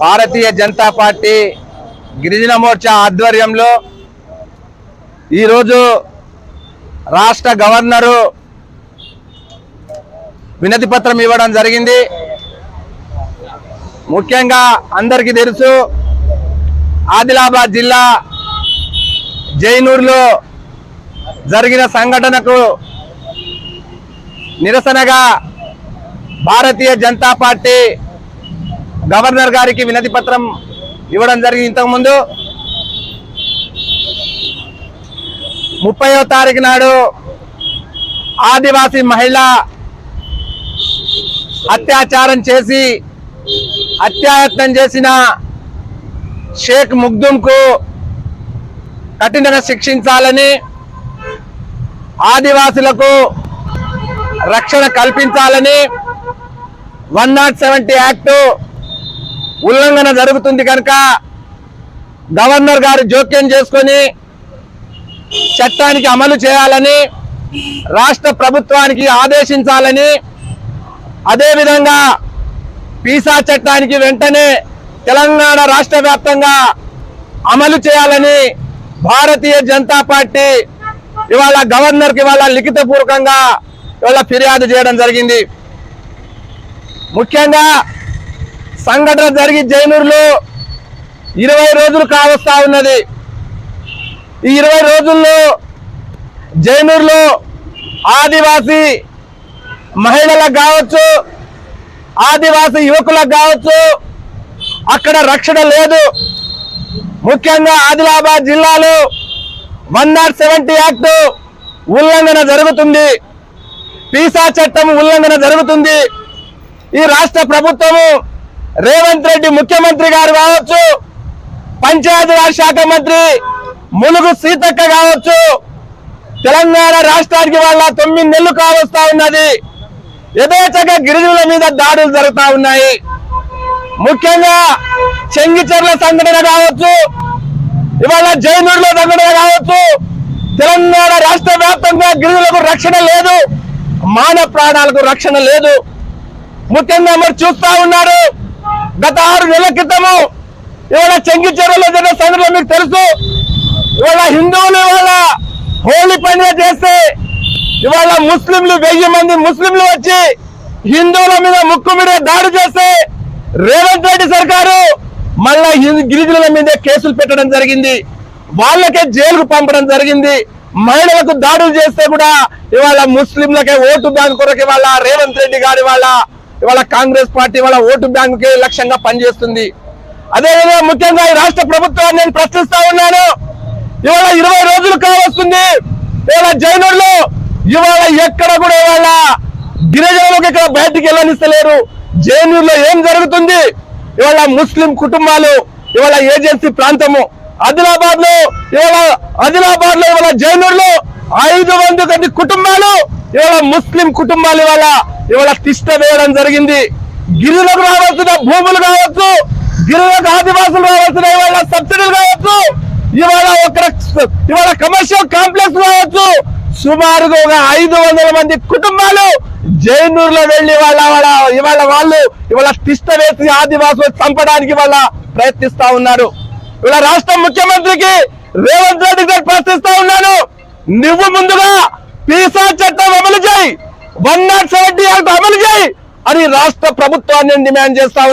Bharatiya Janata party గిరిజన మోర్చా ఆధ్వర్యంలో ఈరోజు రాష్ట్ర గవర్నరు వినతి పత్రం ఇవ్వడం జరిగింది. ముఖ్యంగా అందరికీ తెలుసు, ఆదిలాబాద్ జిల్లా జైనూర్లో జరిగిన సంఘటనకు నిరసనగా భారతీయ జనతా పార్టీ గవర్నర్ గారికి వినతి పత్రం ఇవ్వడం జరిగింది. ఇంతకుముందు 30వ తారీఖు నాడు ఆదివాసీ మహిళ అత్యాచారం చేసి హత్యాయత్నం చేసిన షేక్ ముగ్దుంకు కఠినంగా శిక్షించాలని, ఆదివాసులకు రక్షణ కల్పించాలని 170 యాక్ట్ ఉల్లంఘన జరుగుతుంది కనుక గవర్నర్ గారు జోక్యం చేసుకొని చట్టానికి అమలు చేయాలని రాష్ట్ర ప్రభుత్వానికి ఆదేశించాలని, అదేవిధంగా పీసా చట్టానికి వెంటనే తెలంగాణ రాష్ట్ర వ్యాప్తంగా అమలు చేయాలని భారతీయ జనతా పార్టీ ఇవాళ గవర్నర్కి ఇవాళ లిఖితపూర్వకంగా ఇవాళ ఫిర్యాదు చేయడం జరిగింది. ముఖ్యంగా సంఘటన జరిగి జైనూరులో 20 రోజులు కావస్తా ఉన్నది. ఈ 20 రోజుల్లో జైనూరులో ఆదివాసీ మహిళలకు కావచ్చు, ఆదివాసీ యువకులకు కావచ్చు, అక్కడ రక్షణ లేదు. ముఖ్యంగా ఆదిలాబాద్ జిల్లాలో 170 యాక్ట్ ఉల్లంఘన జరుగుతుంది, పీసా చట్టం ఉల్లంఘన జరుగుతుంది. ఈ రాష్ట్ర ప్రభుత్వము రేవంత్ రెడ్డి ముఖ్యమంత్రి గారు కావచ్చు, పంచాయతీరాజ్ శాఖ మంత్రి ములుగు సీతక్క కావచ్చు, తెలంగాణ రాష్ట్రానికి వాళ్ళ 9 నెలలు కావస్తా ఉన్నది. యథేచ్ఛగా గిరిజనుల మీద దాడులు జరుగుతూ ఉన్నాయి. ముఖ్యంగా చెంగిచెర్ల సంఘటన కావచ్చు, ఇవాళ జైనూరులో సంఘటన కావచ్చు, తెలంగాణ రాష్ట్ర వ్యాప్తంగా గిరిజనులకు రక్షణ లేదు, మానవ ప్రాణాలకు రక్షణ లేదు. ముఖ్యంగా మరి చూస్తా ఉన్నారు, గత 6 నెలల క్రితము ఇవాళ చెంగిచెర్లలో జరిగిన సంఘటన మీకు తెలుసు. ఇవాళ హిందువులు ఇవాళ హోలీ పండుగ చేస్తే ఇవాళ ముస్లింలు 1000 మంది ముస్లింలు వచ్చి హిందువుల మీద ముక్కు మీద దాడి చేస్తే రేవంత్ రెడ్డి సర్కారు మళ్ళా గిరిజనుల మీదే కేసులు పెట్టడం జరిగింది, వాళ్ళకే జైలుకు పంపడం జరిగింది. మహిళలకు దాడులు చేస్తే కూడా ఇవాళ ముస్లింలకే ఓటు బ్యాంకు కొరకు ఇవాళ రేవంత్ రెడ్డి గారి ఇవాళ కాంగ్రెస్ పార్టీ వాళ్ళ ఓటు బ్యాంకుకే లక్ష్యంగా పనిచేస్తుంది. అదేవిధంగా ముఖ్యంగా ఈ రాష్ట్ర ప్రభుత్వాన్ని నేను ప్రశ్నిస్తా ఉన్నాను. ఇవాళ 20 రోజులు కావస్తుంది, ఇవాళ జైనూరులో ఇవాళ ఎక్కడ కూడా ఇవాళ గిరిజనులకు ఇక్కడ బయటికి వెళ్ళనిస్తలేరు. జైనూరులో ఏం జరుగుతుంది? ఇవాళ ముస్లిం కుటుంబాలు ఇవాళ ఏజెన్సీ ప్రాంతము ఆదిలాబాద్ లో ఇవాళ జైనూరులో 500 కుటుంబాలు ఇవాళ ముస్లిం కుటుంబాలు ఇవాళ తిష్ట వేయడం జరిగింది. గిరిజనులకు రావాల్సిన భూములు కావచ్చు, గిరిజనులకు ఆదివాసులు రావాల్సిన ఇవాళ సబ్సిడీలు కావచ్చు, ఇవాళ కమర్షియల్ కాంప్లెక్స్ కావచ్చు, సుమారుగా 500 మంది కుటుంబాలు జైనూరులో వెళ్లి ఇవాళ తిష్ట వేసి ఆదివాసులు చంపడానికి ప్రయత్నిస్తా ఉన్నారు. ఇవాళ రాష్ట్ర ముఖ్యమంత్రికి రేవంత్ రెడ్డి గారు ప్రశ్నిస్తా ఉన్నాను, నువ్వు ముందుగా పీసా చట్టం అమలు చేయి, 170 యాక్ట్ అమలు చేయి అని రాష్ట్ర ప్రభుత్వాన్ని డిమాండ్ చేస్తా